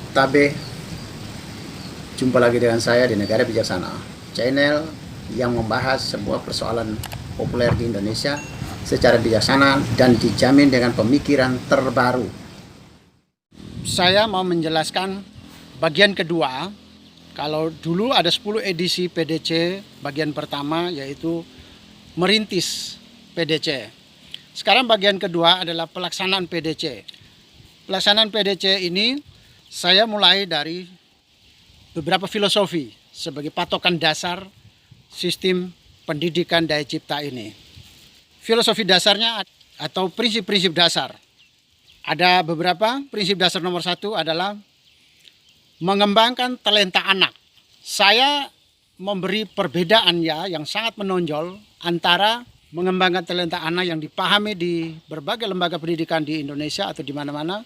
Tabe, jumpa lagi dengan saya di Negara Bijaksana, channel yang membahas sebuah persoalan populer di Indonesia secara bijaksana dan dijamin dengan pemikiran terbaru. Saya mau menjelaskan bagian kedua. Kalau dulu ada 10 edisi PDC, bagian pertama yaitu merintis PDC. Sekarang bagian kedua adalah pelaksanaan PDC. Pelaksanaan PDC ini saya mulai dari beberapa filosofi sebagai patokan dasar sistem pendidikan daya cipta ini. Filosofi dasarnya atau prinsip-prinsip dasar. Ada beberapa. Prinsip dasar nomor 1 adalah mengembangkan talenta anak. Saya memberi perbedaan yang sangat menonjol antara mengembangkan talenta anak yang dipahami di berbagai lembaga pendidikan di Indonesia atau di mana-mana,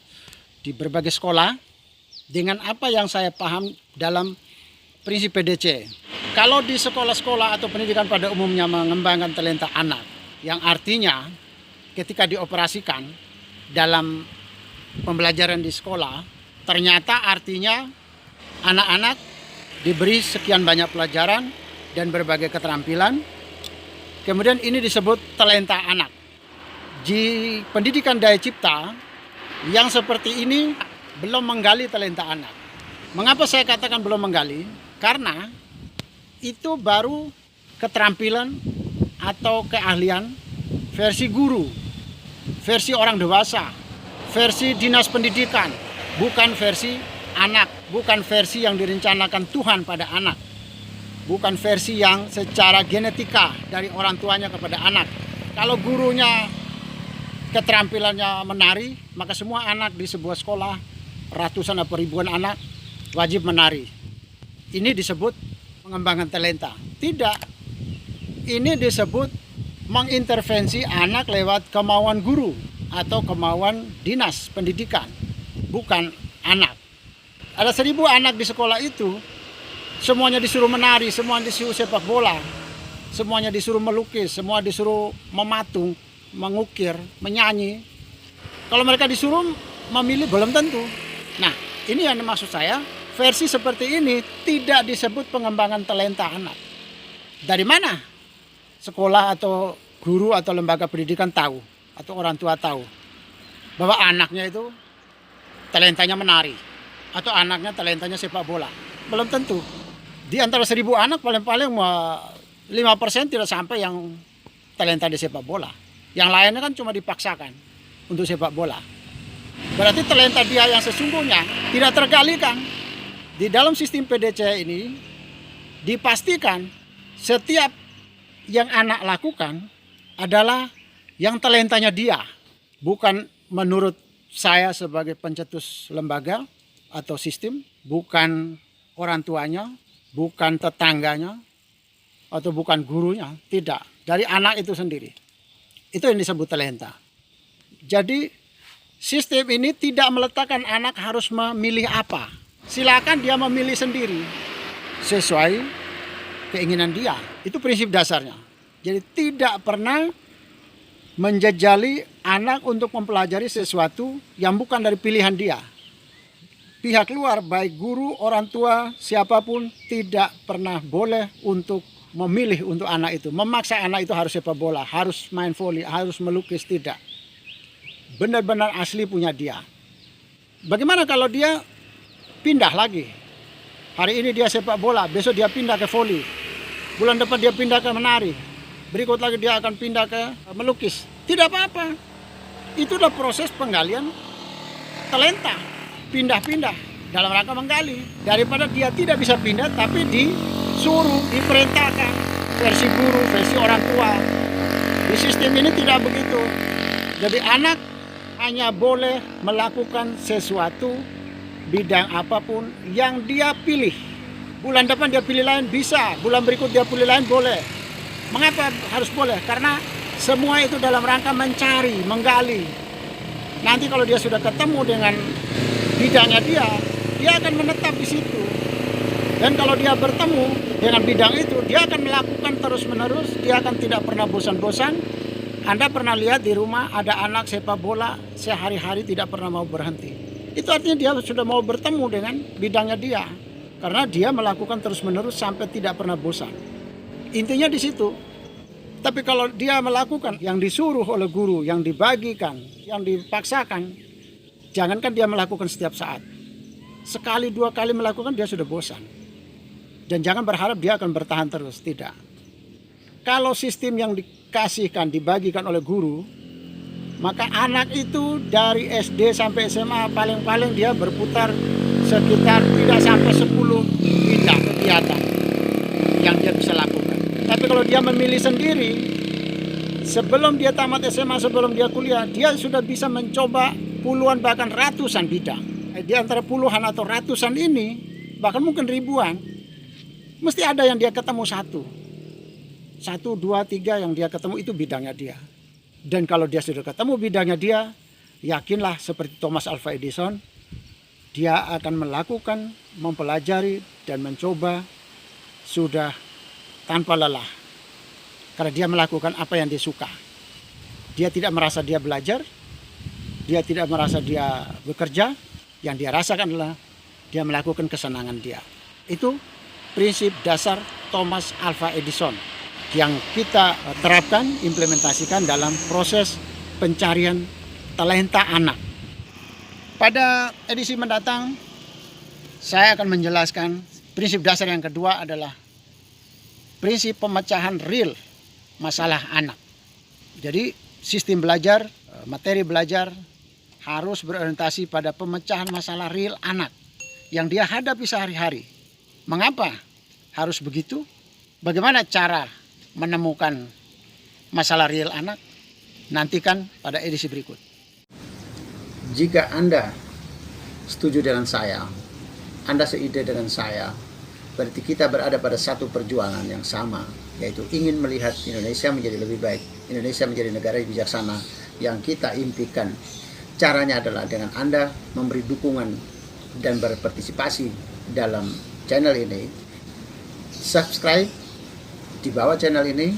di berbagai sekolah, dengan apa yang saya paham dalam prinsip PDC. Kalau di sekolah-sekolah atau pendidikan pada umumnya mengembangkan talenta anak, yang artinya ketika dioperasikan dalam pembelajaran di sekolah, ternyata artinya anak-anak diberi sekian banyak pelajaran dan berbagai keterampilan. Kemudian ini disebut talenta anak. Di pendidikan daya cipta yang seperti ini belum menggali talenta anak. Mengapa saya katakan belum menggali? Karena itu baru keterampilan atau keahlian versi guru, versi orang dewasa, versi dinas pendidikan, bukan versi anak, bukan versi yang direncanakan Tuhan pada anak, bukan versi yang secara genetika dari orang tuanya kepada anak. Kalau gurunya keterampilannya menari, maka semua anak di sebuah sekolah, ratusan atau ribuan anak, wajib menari. Ini disebut mengembangkan talenta. Tidak. Ini disebut mengintervensi anak lewat kemauan guru atau kemauan dinas pendidikan, bukan anak. Ada 1000 anak di sekolah itu, semuanya disuruh menari, semuanya disuruh sepak bola, semuanya disuruh melukis, semua disuruh mematung, mengukir, menyanyi. Kalau mereka disuruh memilih belum tentu. Nah, ini yang maksud saya, versi seperti ini tidak disebut pengembangan talenta anak. Dari mana sekolah atau guru atau lembaga pendidikan tahu atau orang tua tahu bahwa anaknya itu talentanya menari atau anaknya talentanya sepak bola? Belum tentu. Di antara 1000 anak paling-paling 5% tidak sampai yang talenta di sepak bola. Yang lainnya kan cuma dipaksakan untuk sepak bola. Berarti talenta dia yang sesungguhnya tidak tergalikan. Di dalam sistem PDC ini dipastikan setiap yang anak lakukan adalah yang talentanya dia. Bukan menurut saya sebagai pencetus lembaga atau sistem, bukan orang tuanya, bukan tetangganya, atau bukan gurunya. Tidak, dari anak itu sendiri. Itu yang disebut talenta. Jadi sistem ini tidak meletakkan anak harus memilih apa. Silakan dia memilih sendiri sesuai keinginan dia. Itu prinsip dasarnya. Jadi tidak pernah menjejali anak untuk mempelajari sesuatu yang bukan dari pilihan dia. Pihak luar, baik guru, orang tua, siapapun tidak pernah boleh untuk memilih untuk anak itu. Memaksa anak itu harus sepak bola, harus main voli, harus melukis, tidak. Benar-benar asli punya dia. Bagaimana kalau dia pindah lagi? Hari ini dia sepak bola, besok dia pindah ke voli. Bulan depan dia pindah ke menari. Berikut lagi dia akan pindah ke melukis. Tidak apa-apa. Itulah proses penggalian talenta. Pindah-pindah dalam rangka menggali. Daripada dia tidak bisa pindah tapi disuruh, diperintahkan. Versi guru, versi orang tua. Di sistem ini tidak begitu. Jadi anak hanya boleh melakukan sesuatu bidang apapun yang dia pilih. Bulan depan dia pilih lain bisa, bulan berikut dia pilih lain boleh. Mengapa harus boleh? Karena semua itu dalam rangka mencari, menggali. Nanti kalau dia sudah ketemu dengan bidangnya dia akan menetap di situ. Dan kalau dia bertemu dengan bidang itu, dia akan melakukan terus-menerus, dia akan tidak pernah bosan-bosan. Anda pernah lihat di rumah ada anak sepak bola sehari-hari tidak pernah mau berhenti. Itu artinya dia sudah mau bertemu dengan bidangnya dia. Karena dia melakukan terus-menerus sampai tidak pernah bosan. Intinya di situ. Tapi kalau dia melakukan yang disuruh oleh guru, yang dibagikan, yang dipaksakan, jangankan dia melakukan setiap saat. Sekali dua kali melakukan dia sudah bosan. Dan jangan berharap dia akan bertahan terus, tidak. Kalau sistem yang dikasihkan, dibagikan oleh guru, maka anak itu dari SD sampai SMA paling-paling dia berputar sekitar tidak sampai 10 bidang kegiatan yang dia bisa lakukan. Tapi kalau dia memilih sendiri, sebelum dia tamat SMA, sebelum dia kuliah, dia sudah bisa mencoba puluhan bahkan ratusan bidang. Di antara puluhan atau ratusan ini, bahkan mungkin ribuan, mesti ada yang dia ketemu satu, dua, tiga yang dia ketemu itu bidangnya dia. Dan kalau dia sudah ketemu bidangnya dia, yakinlah seperti Thomas Alva Edison, dia akan melakukan, mempelajari dan mencoba sudah tanpa lelah. Karena dia melakukan apa yang dia suka. Dia tidak merasa dia belajar, dia tidak merasa dia bekerja, yang dia rasakan adalah dia melakukan kesenangan dia. Itu prinsip dasar Thomas Alva Edison yang kita terapkan, implementasikan dalam proses pencarian talenta anak. Pada edisi mendatang, saya akan menjelaskan prinsip dasar yang kedua adalah prinsip pemecahan real masalah anak. Jadi sistem belajar, materi belajar harus berorientasi pada pemecahan masalah real anak yang dia hadapi sehari-hari. Mengapa harus begitu? Bagaimana cara menemukan masalah real anak? Nantikan pada edisi berikut. Jika Anda setuju dengan saya, Anda seide dengan saya, berarti kita berada pada satu perjuangan yang sama, yaitu ingin melihat Indonesia menjadi lebih baik, Indonesia menjadi negara yang bijaksana yang kita impikan. Caranya adalah dengan Anda memberi dukungan dan berpartisipasi dalam channel ini. Subscribe di bawah channel ini,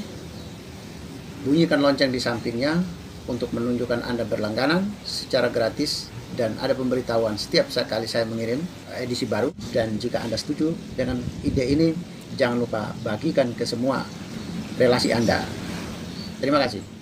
bunyikan lonceng di sampingnya untuk menunjukkan Anda berlangganan secara gratis, dan ada pemberitahuan setiap kali saya mengirim edisi baru. Dan jika Anda setuju dengan ide ini, jangan lupa bagikan ke semua relasi Anda. Terima kasih.